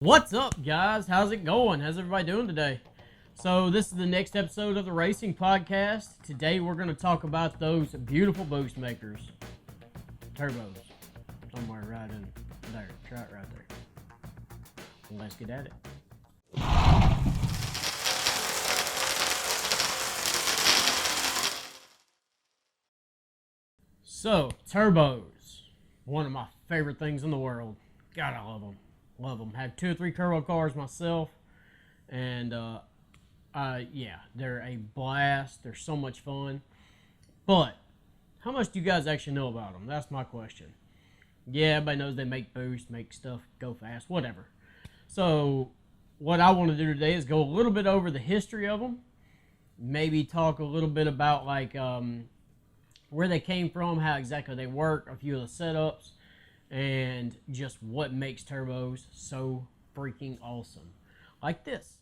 What's up, guys? How's it going? How's everybody doing today? So this is the next episode of the Racing Podcast. Today we're going to talk about those beautiful boost makers. Turbos. Somewhere right in there. Try it right there. And let's get at it. So, turbos. One of my favorite things in the world. God, I love them. Love them. Have 2 or 3 turbo cars myself, and yeah, they're a blast. They're so much fun. But how much do you guys actually know about them? That's my question. Yeah, everybody knows they make boost, make stuff go fast, whatever. So what I want to do today is go a little bit over the history of them. Maybe talk a little bit about like where they came from, how exactly they work, a few of the setups, and just what makes turbos so freaking awesome. Like this.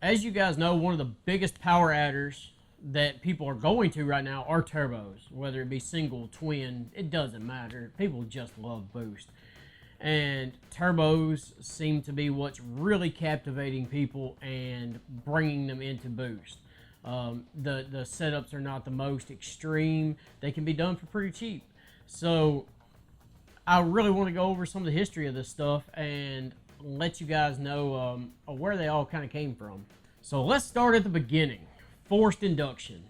As you guys know, one of the biggest power adders that people are going to right now are turbos. Whether it be single, twin, it doesn't matter. People just love boost. And turbos seem to be what's really captivating people and bringing them into boost. The setups are not the most extreme. They can be done for pretty cheap. So I really want to go over some of the history of this stuff and let you guys know where they all kind of came from. So let's start at the beginning. Forced induction.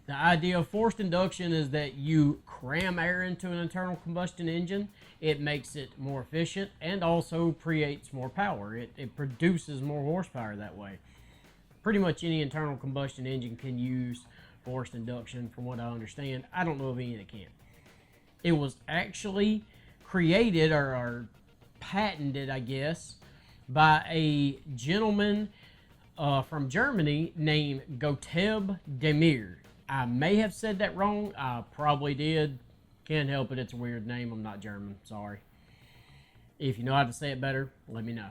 The idea of forced induction is that you cram air into an internal combustion engine. It makes it more efficient and also creates more power. It produces more horsepower that way. Pretty much any internal combustion engine can use forced induction from what I understand. I don't know of any that can. It was actually created or patented, I guess, by a gentleman from Germany named Gottlieb Daimler. I may have said that wrong. I probably did. Can't help it. It's a weird name. I'm not German. Sorry. If you know how to say it better, let me know.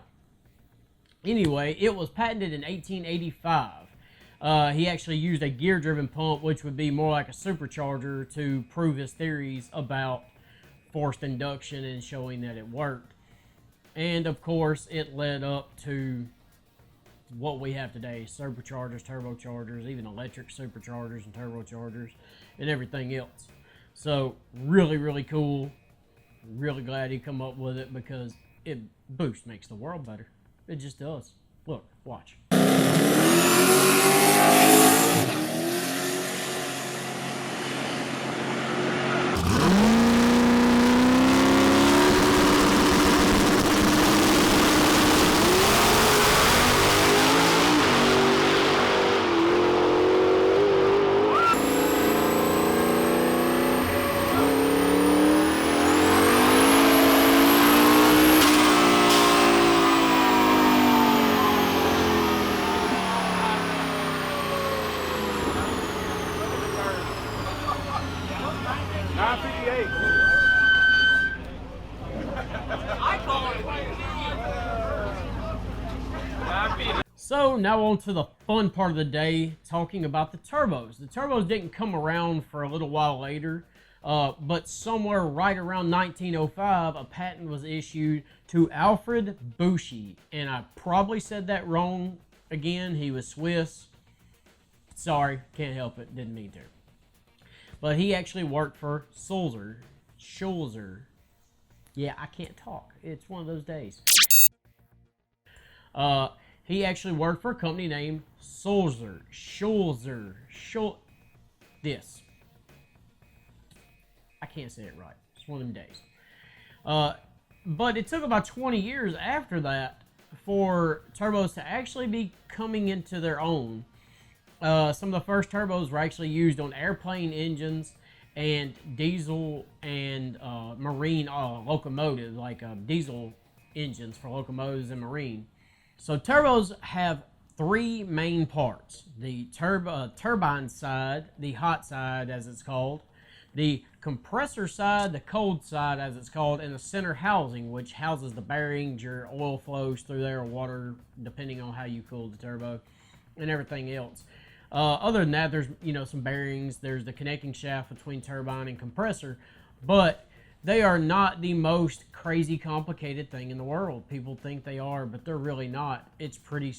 Anyway, it was patented in 1885. He actually used a gear-driven pump, which would be more like a supercharger, to prove his theories about forced induction and showing that it worked. And of course, it led up to what we have today: superchargers, turbochargers, even electric superchargers and turbochargers, and everything else. So really, really cool. Really glad he come up with it because boost makes the world better. It just does. Look, watch. So now on to the fun part of the day, talking about the turbos. The turbos didn't come around for a little while later, but somewhere right around 1905, a patent was issued to Alfred Bucci, and I probably said that wrong again. He was Swiss. Sorry, can't help it, didn't mean to. But he actually worked for Sulzer. Yeah, I can't talk. It's one of those days. He actually worked for a company named Sulzer. This. I can't say it right. It's one of them days. But it took about 20 years after that for turbos to actually be coming into their own. Some of the first turbos were actually used on airplane engines and diesel and marine locomotives, like diesel engines for locomotives and marine. So turbos have three main parts: the turbine side, the hot side as it's called, the compressor side, the cold side as it's called, and the center housing, which houses the bearings. Your oil flows through there, or water, depending on how you cool the turbo, and everything else. Other than that, there's some bearings. There's the connecting shaft between turbine and compressor, but they are not the most crazy complicated thing in the world. People think they are, but they're really not. It's pretty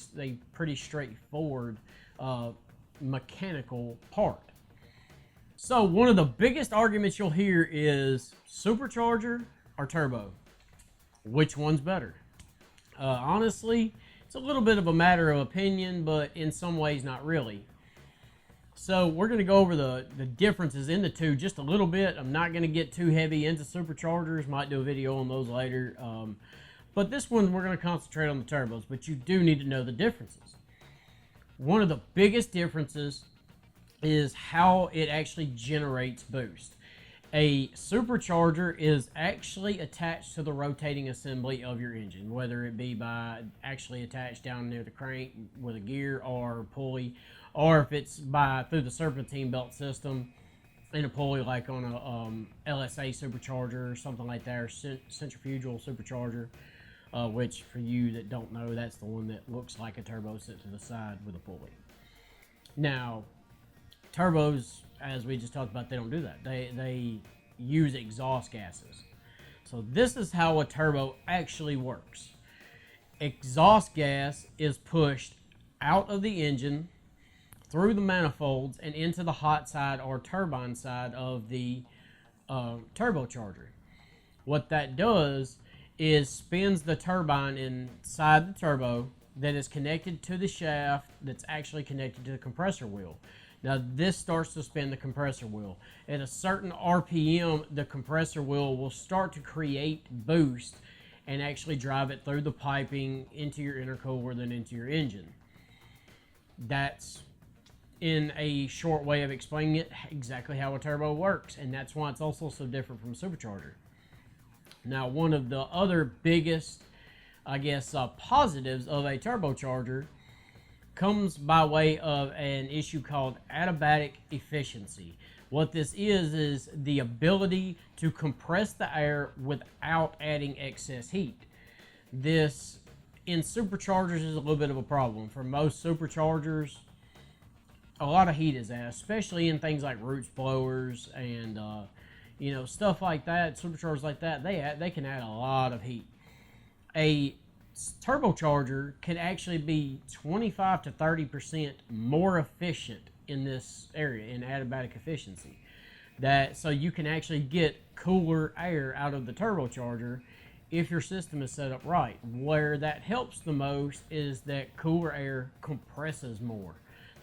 straightforward mechanical part. So one of the biggest arguments you'll hear is supercharger or turbo. Which one's better? Honestly, it's a little bit of a matter of opinion, but in some ways not really. So we're going to go over the differences in the two just a little bit. I'm not going to get too heavy into superchargers. Might do a video on those later. But this one we're going to concentrate on the turbos, but you do need to know the differences. One of the biggest differences is how it actually generates boost. A supercharger is actually attached to the rotating assembly of your engine, whether it be by actually attached down near the crank with a gear or pulley, or if it's through the serpentine belt system in a pulley, like on a LSA supercharger or something like that, or centrifugal supercharger, which for you that don't know, that's the one that looks like a turbo set to the side with a pulley. Now, turbos, as we just talked about, they don't do that. They use exhaust gases. So this is how a turbo actually works. Exhaust gas is pushed out of the engine, through the manifolds, and into the hot side or turbine side of the turbocharger. What that does is spins the turbine inside the turbo that is connected to the shaft that's actually connected to the compressor wheel. Now this starts to spin the compressor wheel. At a certain RPM, the compressor wheel will start to create boost and actually drive it through the piping into your intercooler, then into your engine. That's, in a short way of explaining it, exactly how a turbo works, and that's why it's also so different from a supercharger. Now, one of the other biggest, I guess, positives of a turbocharger comes by way of an issue called adiabatic efficiency. What this is the ability to compress the air without adding excess heat. This, in superchargers, is a little bit of a problem. For most superchargers, a lot of heat is added, especially in things like roots blowers and stuff like that. Superchargers like that, they can add a lot of heat. A turbocharger can actually be 25 to 30% more efficient in this area, in adiabatic efficiency. So you can actually get cooler air out of the turbocharger if your system is set up right. Where that helps the most is that cooler air compresses more.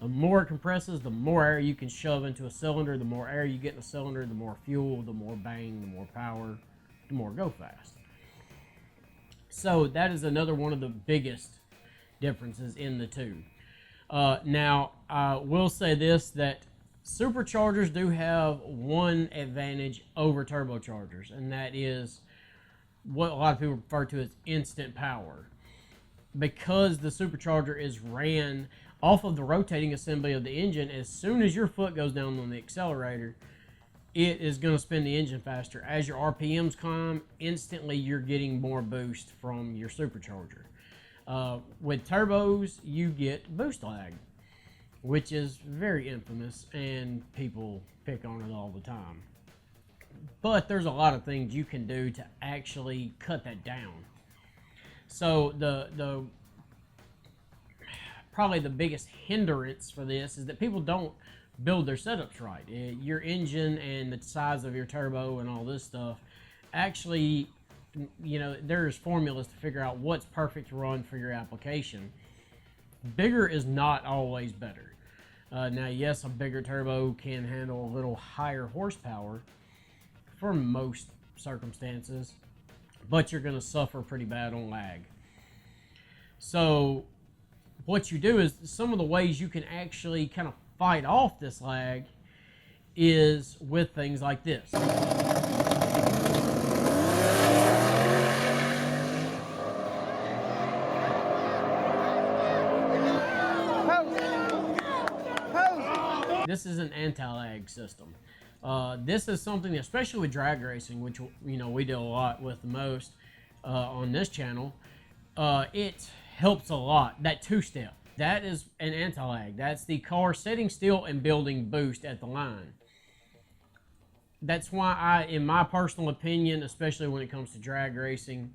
The more it compresses, the more air you can shove into a cylinder. The more air you get in a cylinder, the more fuel, the more bang, the more power, the more go fast. So that is another one of the biggest differences in the two. Now, I will say this, that superchargers do have one advantage over turbochargers, and that is what a lot of people refer to as instant power. Because the supercharger is ran off of the rotating assembly of the engine, as soon as your foot goes down on the accelerator, it is going to spin the engine faster. As your RPMs climb, instantly you're getting more boost from your supercharger. With turbos, you get boost lag, which is very infamous, and people pick on it all the time. But there's a lot of things you can do to actually cut that down. So the probably the biggest hindrance for this is that people don't build their setups right. Your engine and the size of your turbo and all this stuff, actually, there's formulas to figure out what's perfect to run for your application. Bigger is not always better. Now, yes, a bigger turbo can handle a little higher horsepower for most circumstances, but you're going to suffer pretty bad on lag. So what you do is, some of the ways you can actually kind of fight off this lag is with things like this. This is an anti-lag system. This is something, especially with drag racing, which we do a lot with the most on this channel. It helps a lot. That two-step, that is an anti-lag. That's the car sitting still and building boost at the line. That's why in my personal opinion, especially when it comes to drag racing,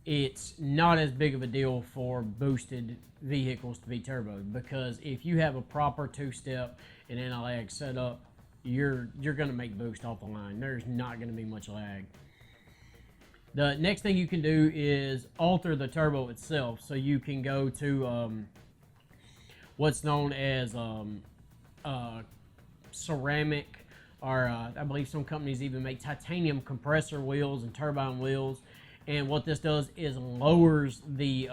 it's not as big of a deal for boosted vehicles to be turboed, because if you have a proper two-step and anti-lag setup, you're going to make boost off the line. There's not going to be much lag. The next thing you can do is alter the turbo itself, so you can go to what's known as ceramic, or I believe some companies even make titanium compressor wheels and turbine wheels. And what this does is lowers the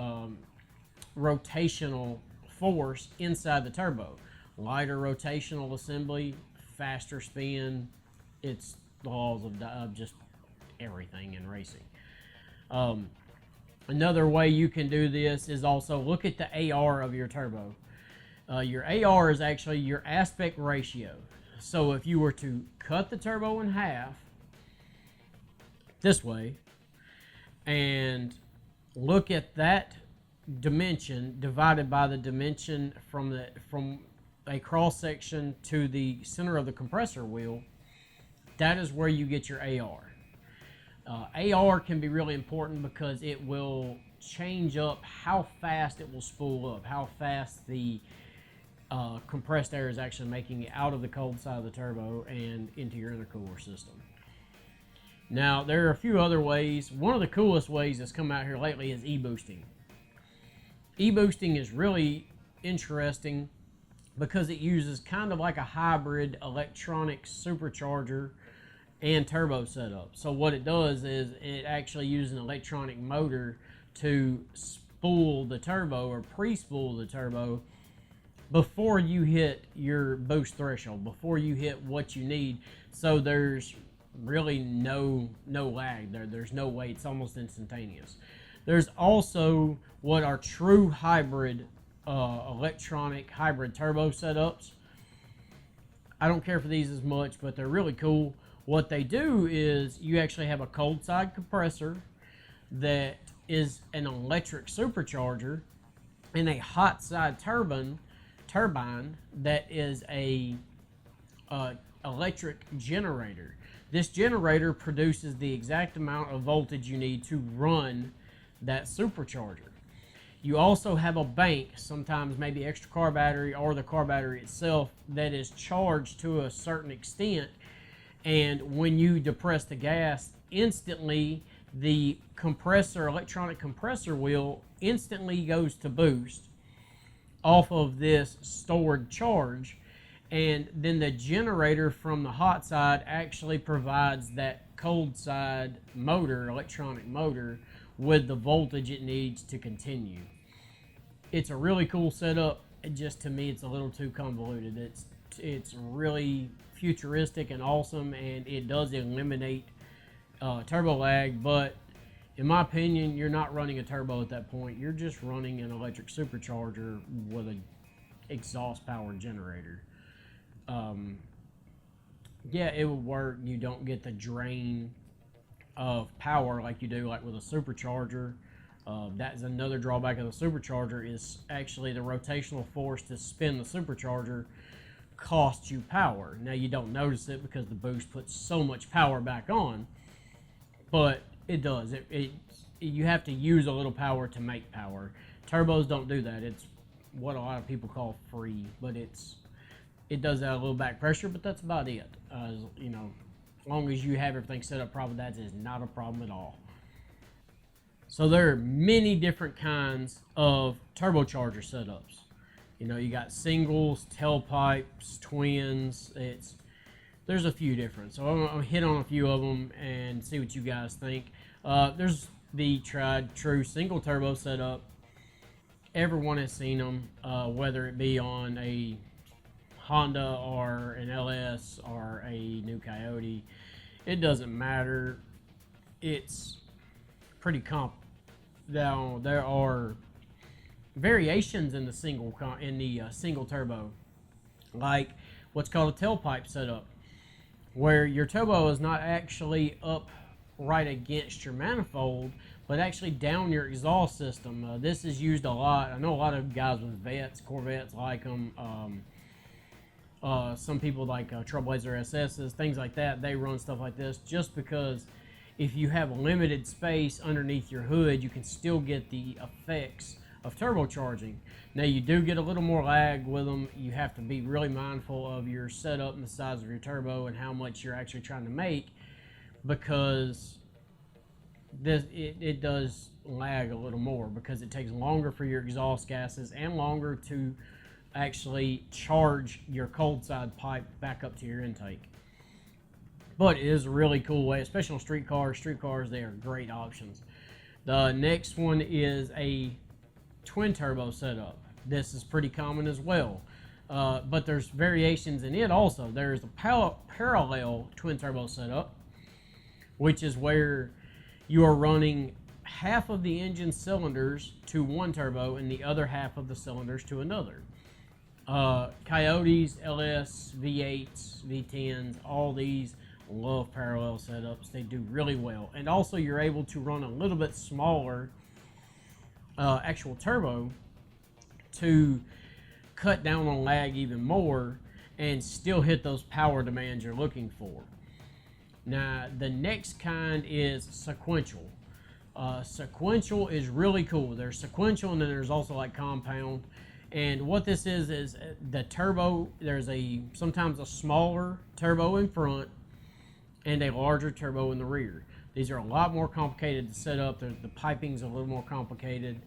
rotational force inside the turbo. Lighter rotational assembly, faster spin. It's the laws of just everything in racing. Another way you can do this is also look at the AR of your turbo. Your AR is actually your aspect ratio. So if you were to cut the turbo in half this way and look at that dimension divided by the dimension from a cross section to the center of the compressor wheel, that is where you get your AR. AR can be really important because it will change up how fast it will spool up, how fast the compressed air is actually making it out of the cold side of the turbo and into your intercooler system. Now, there are a few other ways. One of the coolest ways that's come out here lately is e-boosting. E-boosting is really interesting because it uses kind of like a hybrid electronic supercharger and turbo setup. So what it does is it actually uses an electronic motor to spool the turbo or pre-spool the turbo before you hit your boost threshold, before you hit what you need. So there's really no lag there. There's no wait. It's almost instantaneous. There's also what are true hybrid electronic hybrid turbo setups. I don't care for these as much, but they're really cool. What they do is you actually have a cold side compressor that is an electric supercharger and a hot side turbine that is a electric generator. This generator produces the exact amount of voltage you need to run that supercharger. You also have a bank, sometimes maybe extra car battery or the car battery itself, that is charged to a certain extent, and when you depress the gas, instantly the electronic compressor wheel instantly goes to boost off of this stored charge, and then the generator from the hot side actually provides that cold side motor, electronic motor, with the voltage it needs to continue. It's a really cool setup. Just to me, it's a little too convoluted. It's really futuristic and awesome, and it does eliminate turbo lag, but in my opinion, you're not running a turbo at that point. You're just running an electric supercharger with an exhaust powered generator. Yeah, it would work. You don't get the drain of power like you do like with a supercharger. That's another drawback of the supercharger, is actually the rotational force to spin the supercharger costs you power. Now, you don't notice it because the boost puts so much power back on, but it does. You have to use a little power to make power. Turbos don't do that. It's what a lot of people call free, but it does add a little back pressure, but that's about it. As long as you have everything set up properly, that is not a problem at all. So there are many different kinds of turbocharger setups. You got singles, tailpipes, twins. There's a few different. So I'm gonna hit on a few of them and see what you guys think. There's the tried true single turbo setup. Everyone has seen them, whether it be on a Honda or an LS or a new Coyote. It doesn't matter. It's pretty comp. Now there are variations in the single turbo, like what's called a tailpipe setup, where your turbo is not actually up right against your manifold, but actually down your exhaust system. This is used a lot. I know a lot of guys with Corvettes like them. Some people like Trailblazer SSs, things like that. They run stuff like this just because if you have limited space underneath your hood, you can still get the effects of turbocharging. Now you do get a little more lag with them. You have to be really mindful of your setup and the size of your turbo and how much you're actually trying to make, because it does lag a little more because it takes longer for your exhaust gases and longer to actually charge your cold side pipe back up to your intake. But it is a really cool way, especially on street cars. Street cars, they are great options. The next one is a twin turbo setup. This is pretty common as well, but there's variations in it also. There's a parallel twin turbo setup, which is where you are running half of the engine cylinders to one turbo and the other half of the cylinders to another. Coyotes, LS, V8s, V10s, all these love parallel setups. They do really well. And also you're able to run a little bit smaller actual turbo to cut down on lag even more and still hit those power demands you're looking for. Now the next kind is sequential. Sequential is really cool. There's sequential and then there's also like compound. And what this is the turbo, there's sometimes a smaller turbo in front and a larger turbo in the rear. These are a lot more complicated to set up. The piping's a little more complicated,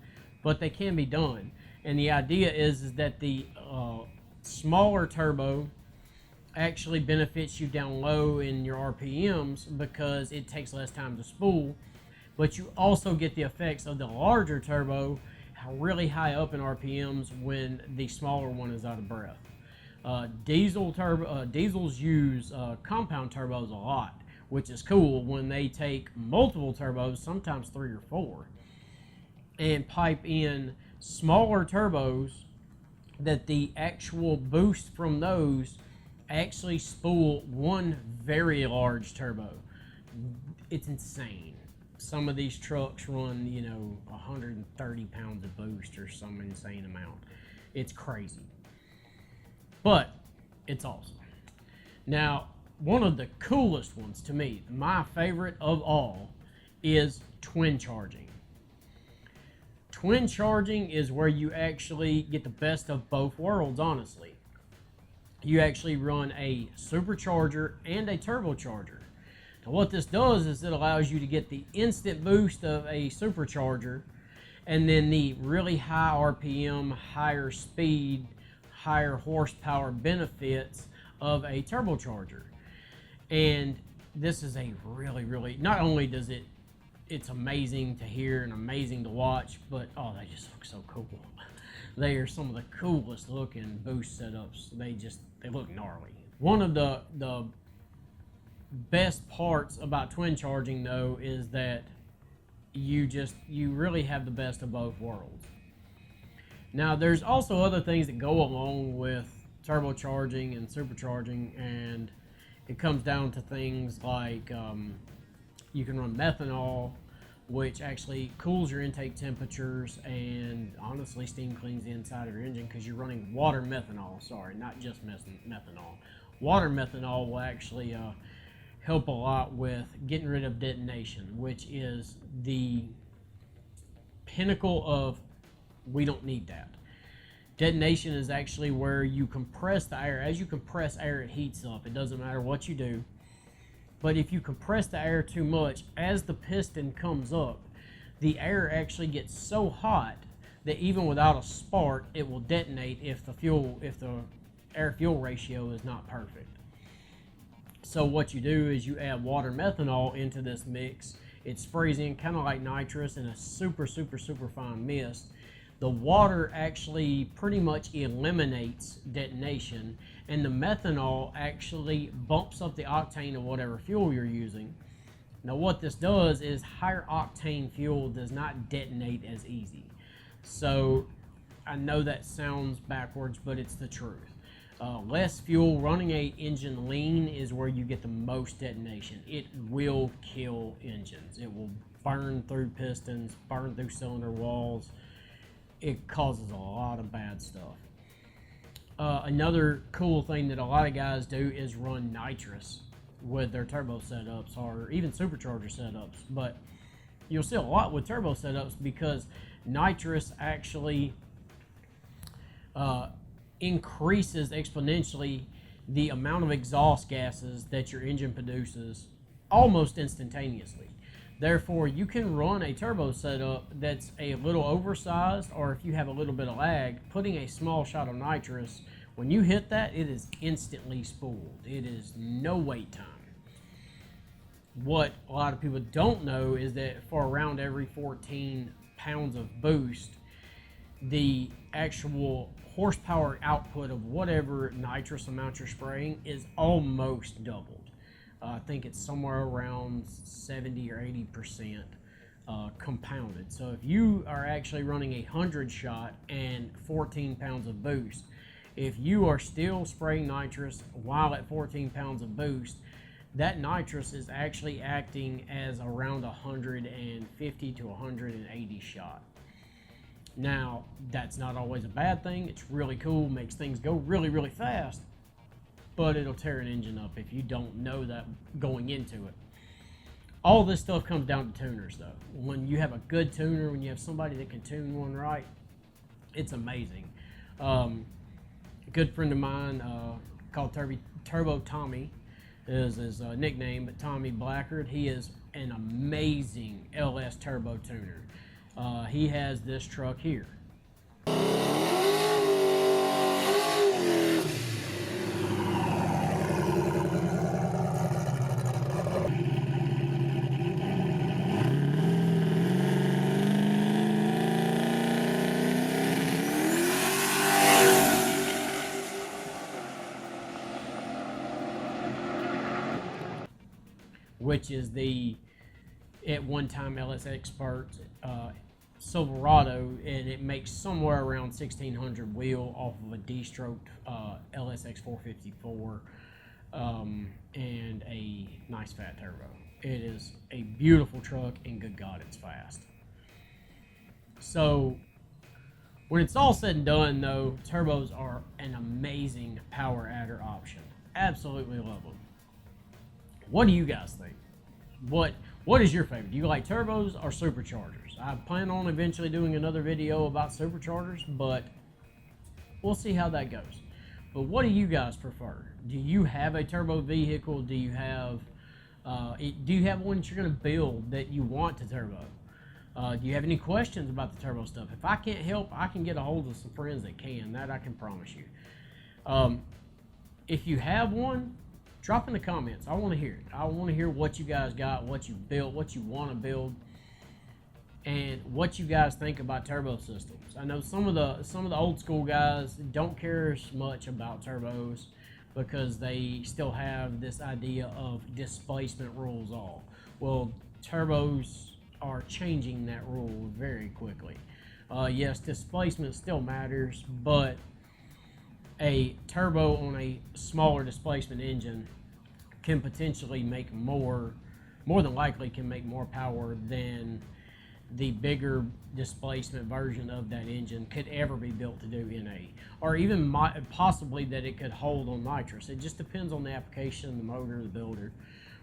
but they can be done. And the idea is that the smaller turbo actually benefits you down low in your RPMs because it takes less time to spool, but you also get the effects of the larger turbo really high up in RPMs when the smaller one is out of breath. Diesels use compound turbos a lot, which is cool when they take multiple turbos, sometimes 3 or 4, and pipe in smaller turbos that the actual boost from those actually spool one very large turbo. It's insane. Some of these trucks run, 130 pounds of boost or some insane amount. It's crazy. But it's awesome. Now, one of the coolest ones to me, my favorite of all, is twin charging. Twin charging is where you actually get the best of both worlds, honestly. You actually run a supercharger and a turbocharger. Now what this does is it allows you to get the instant boost of a supercharger and then the really high RPM, higher speed, higher horsepower benefits of a turbocharger. And this is a really, not only does it's amazing to hear and amazing to watch, but they just look so cool. They are some of the coolest looking boost setups. They look gnarly. One of the best parts about twin charging though is that you really have the best of both worlds. Now there's also other things that go along with turbocharging and supercharging, and it comes down to things like you can run methanol, which actually cools your intake temperatures and honestly steam cleans the inside of your engine because you're running water methanol, not just methanol. Water methanol will actually help a lot with getting rid of detonation, which is the pinnacle of we don't need that. Detonation is actually where you compress the air. As you compress air, it heats up. It doesn't matter what you do. But if you compress the air too much, as the piston comes up, the air actually gets so hot that even without a spark, it will detonate if the air-fuel ratio is not perfect. So what you do is you add water methanol into this mix. It sprays in kind of like nitrous in a super fine mist the water actually pretty much eliminates detonation, and the methanol actually bumps up the octane of whatever fuel you're using. Now what this does is higher octane fuel does not detonate as easy. So I know that sounds backwards, but it's the truth. Less fuel running a engine lean is where you get the most detonation. It will kill engines. It will burn through pistons, burn through cylinder walls. It causes a lot of bad stuff. Another cool thing that a lot of guys do is run nitrous with their turbo setups, or even supercharger setups. But you'll see a lot with turbo setups because nitrous actually increases exponentially the amount of exhaust gases that your engine produces almost instantaneously. Therefore, you can run a turbo setup that's a little oversized, or if you have a little bit of lag, putting a small shot of nitrous, when you hit that, it is instantly spooled. It is no wait time. What a lot of people don't know is that for around every 14 pounds of boost, the actual horsepower output of whatever nitrous amount you're spraying is almost doubled. I think it's somewhere around 70 or 80% compounded. So if you are actually running 100 shot and 14 pounds of boost, if you are still spraying nitrous while at 14 pounds of boost, that nitrous is actually acting as around 150 to 180 shot. Now, that's not always a bad thing. It's really cool, makes things go really, really fast, but it'll tear an engine up if you don't know that going into it. All this stuff comes down to tuners, though. When you have a good tuner, when you have somebody that can tune one right, it's amazing. A good friend of mine called Turbo Tommy is his nickname, but Tommy Blackard, he is an amazing LS turbo tuner. He has this truck here. Which is the, at one time, LS Expert Silverado, and it makes somewhere around 1600 wheel off of a D-stroked LSX 454 and a nice fat turbo. It is a beautiful truck, and good God, it's fast. So when it's all said and done, though, turbos are an amazing power adder option. Absolutely love them. What do you guys think? What is your favorite? Do you like turbos or superchargers? I plan on eventually doing another video about superchargers, but we'll see how that goes. But what do you guys prefer? Do you have a turbo vehicle? Do you have one that you're going to build that you want to turbo? Do you have any questions about the turbo stuff? If I can't help, I can get a hold of some friends that can. That I can promise you. If you have one, drop in the comments. I want to hear it. I want to hear what you guys got, what you built, what you want to build, and what you guys think about turbo systems. I know some of the old school guys don't care as much about turbos because they still have this idea of displacement rules all. Well, turbos are changing that rule very quickly. Yes, displacement still matters, but a turbo on a smaller displacement engine can potentially make more than likely can make more power than the bigger displacement version of that engine could ever be built to do in a, or even possibly that it could hold on nitrous. It just depends on the application, the motor, the builder.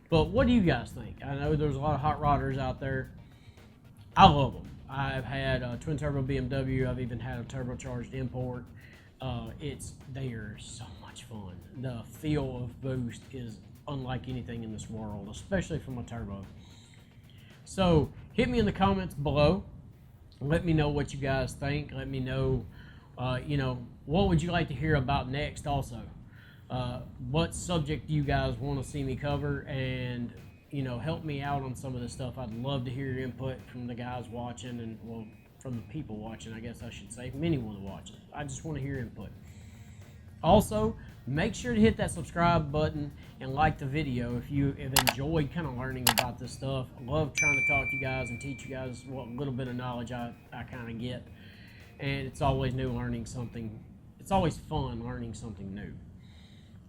But what do you guys think? I know there's a lot of hot rodders out there. I love them. I've had a twin turbo BMW. I've even had a turbocharged import. They are so much fun. The feel of boost is unlike anything in this world, especially from a turbo. So hit me in the comments below. Let me know what you guys think. Let me know, what would you like to hear about next also. What subject do you guys want to see me cover, and help me out on some of this stuff. I'd love to hear your input from the guys watching, and well, from the people watching, I guess I should say, from anyone watching. I just want to hear input. Also, make sure to hit that subscribe button and like the video if you have enjoyed kind of learning about this stuff. I love trying to talk to you guys and teach you guys what little bit of knowledge I kind of get. And it's always new learning something. It's always fun learning something new.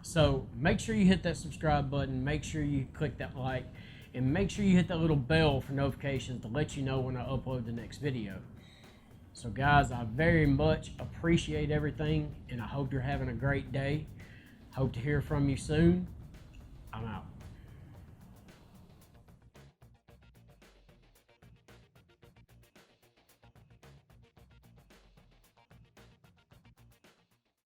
So make sure you hit that subscribe button, make sure you click that like, and make sure you hit that little bell for notifications to let you know when I upload the next video. So guys, I very much appreciate everything, and I hope you're having a great day. Hope to hear from you soon. I'm out.